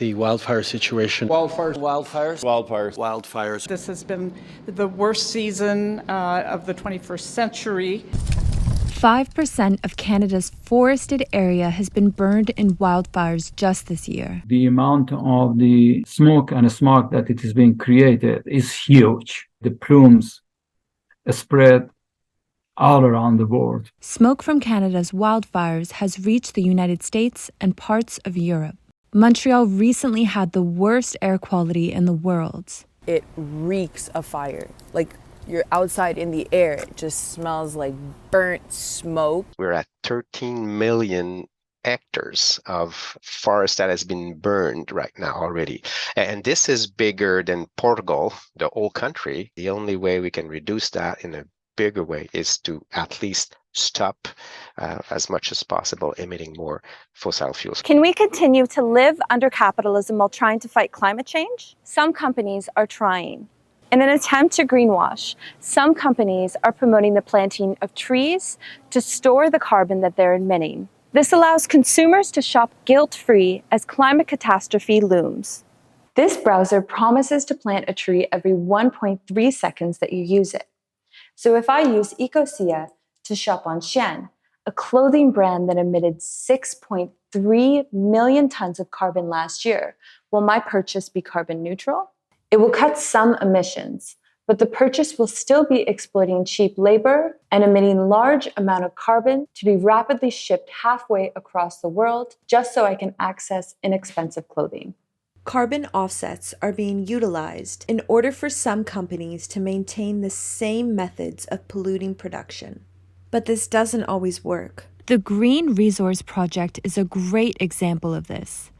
The wildfire situation. Wildfires. This has been the worst season of the 21st century. 5% of Canada's forested area has been burned in wildfires just this year. The amount of the smoke and smog that it is being created is huge. The plumes spread all around the world. Smoke from Canada's wildfires has reached the United States and parts of Europe. Montreal recently had the worst air quality in the world. It reeks of fire. Like, you're outside in the air, it just smells like burnt smoke. We're at 13 million hectares of forest that has been burned right now already. And this is bigger than Portugal, the whole country. The only way we can reduce that in a bigger way is to at least stop as much as possible emitting more fossil fuels. Can we continue to live under capitalism while trying to fight climate change? Some companies are trying. In an attempt to greenwash, some companies are promoting the planting of trees to store the carbon that they're emitting. This allows consumers to shop guilt-free as climate catastrophe looms. This browser promises to plant a tree every 1.3 seconds that you use it. So if I use Ecosia to shop on Shein, a clothing brand that emitted 6.3 million tons of carbon last year, will my purchase be carbon neutral? It will cut some emissions, but the purchase will still be exploiting cheap labor and emitting large amount of carbon to be rapidly shipped halfway across the world just so I can access inexpensive clothing. Carbon offsets are being utilized in order for some companies to maintain the same methods of polluting production. But this doesn't always work. The Green Resource Project is a great example of this.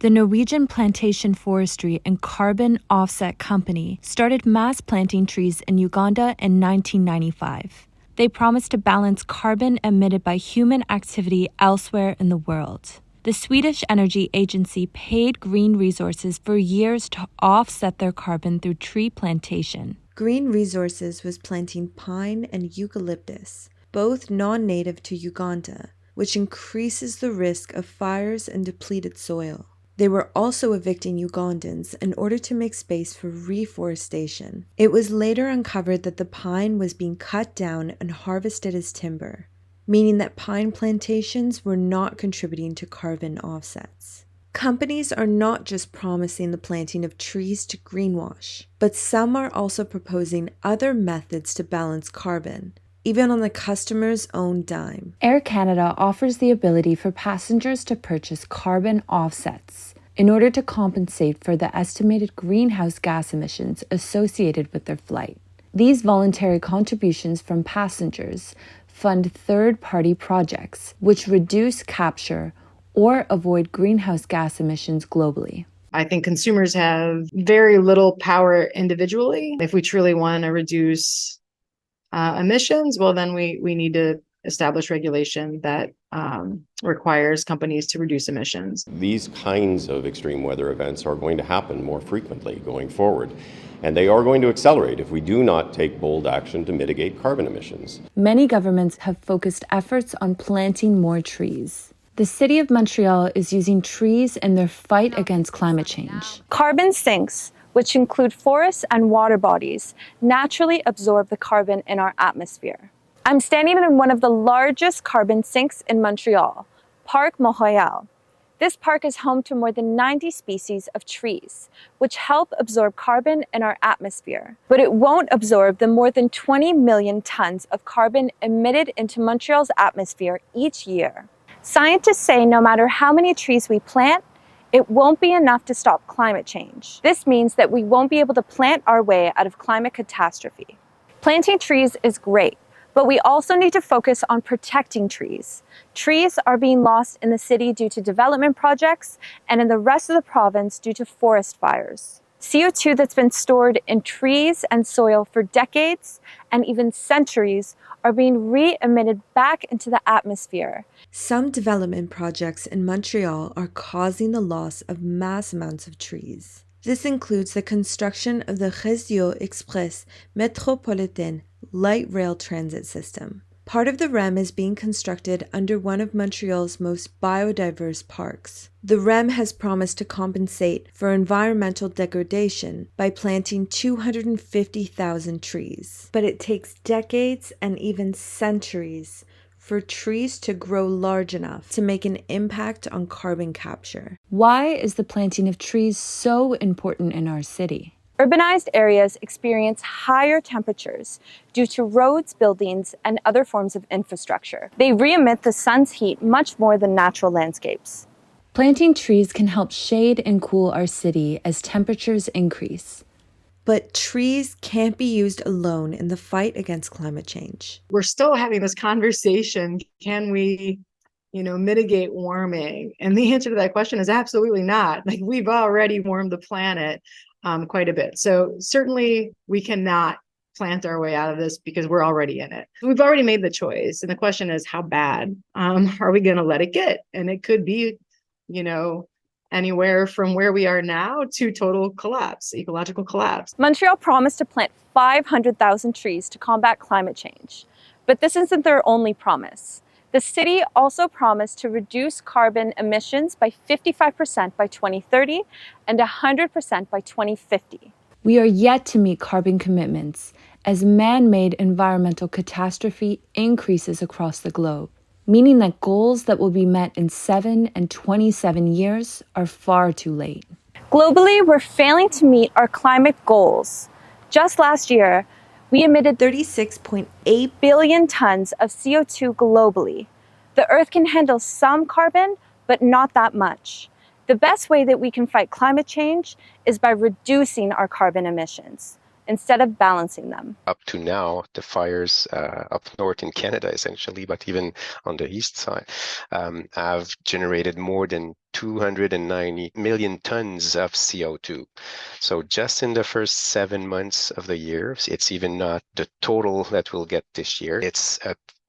The Norwegian Plantation Forestry and Carbon Offset Company started mass planting trees in Uganda in 1995. They promised to balance carbon emitted by human activity elsewhere in the world. The Swedish Energy Agency paid Green Resources for years to offset their carbon through tree plantation. Green Resources was planting pine and eucalyptus, both non-native to Uganda, which increases the risk of fires and depleted soil. They were also evicting Ugandans in order to make space for reforestation. It was later uncovered that the pine was being cut down and harvested as timber, meaning that pine plantations were not contributing to carbon offsets. Companies are not just promising the planting of trees to greenwash, but some are also proposing other methods to balance carbon, even on the customer's own dime. Air Canada offers the ability for passengers to purchase carbon offsets in order to compensate for the estimated greenhouse gas emissions associated with their flight. These voluntary contributions from passengers fund third-party projects which reduce, capture, or avoid greenhouse gas emissions globally. I think consumers have very little power individually. If we truly want to reduce emissions, well, then we need to establish regulation that requires companies to reduce emissions. These kinds of extreme weather events are going to happen more frequently going forward, and they are going to accelerate if we do not take bold action to mitigate carbon emissions. Many governments have focused efforts on planting more trees. The City of Montreal is using trees in their fight against climate change. Carbon sinks, which include forests and water bodies, naturally absorb the carbon in our atmosphere. I'm standing in one of the largest carbon sinks in Montreal, Parc Mont-Royal. This park is home to more than 90 species of trees, which help absorb carbon in our atmosphere. But it won't absorb the more than 20 million tons of carbon emitted into Montreal's atmosphere each year. Scientists say no matter how many trees we plant, it won't be enough to stop climate change. This means that we won't be able to plant our way out of climate catastrophe. Planting trees is great, but we also need to focus on protecting trees. Trees are being lost in the city due to development projects and in the rest of the province due to forest fires. CO2 that's been stored in trees and soil for decades and even centuries are being re-emitted back into the atmosphere. Some development projects in Montreal are causing the loss of mass amounts of trees. This includes the construction of the Réseau Express Métropolitain light rail transit system. Part of the REM is being constructed under one of Montreal's most biodiverse parks. The REM has promised to compensate for environmental degradation by planting 250,000 trees. But it takes decades and even centuries for trees to grow large enough to make an impact on carbon capture. Why is the planting of trees so important in our city? Urbanized areas experience higher temperatures due to roads, buildings, and other forms of infrastructure. They re-emit the sun's heat much more than natural landscapes. Planting trees can help shade and cool our city as temperatures increase. But trees can't be used alone in the fight against climate change. We're still having this conversation. Can we, mitigate warming? And the answer to that question is absolutely not. Like, we've already warmed the planet quite a bit. So certainly we cannot plant our way out of this because we're already in it. We've already made the choice. And the question is, how bad are we going to let it get? And it could be, anywhere from where we are now to total collapse, ecological collapse. Montreal promised to plant 500,000 trees to combat climate change. But this isn't their only promise. The city also promised to reduce carbon emissions by 55% by 2030 and 100% by 2050. We are yet to meet carbon commitments as man-made environmental catastrophe increases across the globe, meaning that goals that will be met in 7 and 27 years are far too late. Globally, we're failing to meet our climate goals. Just last year, we emitted 36.8 billion tons of CO2 globally. The Earth can handle some carbon, but not that much. The best way that we can fight climate change is by reducing our carbon emissions instead of balancing them. Up to now, the fires up north in Canada, essentially, but even on the east side, have generated more than 290 million tons of CO2. So just in the first 7 months of the year, it's even not the total that we'll get this year. It's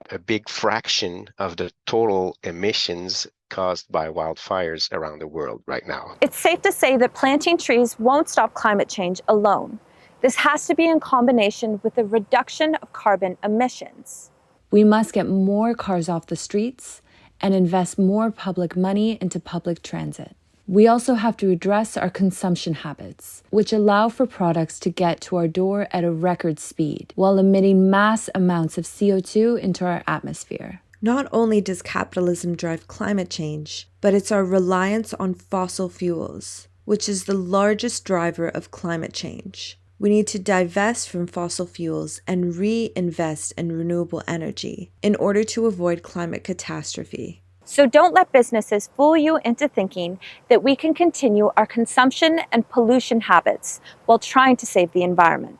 a big fraction of the total emissions caused by wildfires around the world right now. It's safe to say that planting trees won't stop climate change alone. This has to be in combination with a reduction of carbon emissions. We must get more cars off the streets and invest more public money into public transit. We also have to address our consumption habits, which allow for products to get to our door at a record speed while emitting mass amounts of CO2 into our atmosphere. Not only does capitalism drive climate change, but it's our reliance on fossil fuels, which is the largest driver of climate change. We need to divest from fossil fuels and reinvest in renewable energy in order to avoid climate catastrophe. So don't let businesses fool you into thinking that we can continue our consumption and pollution habits while trying to save the environment.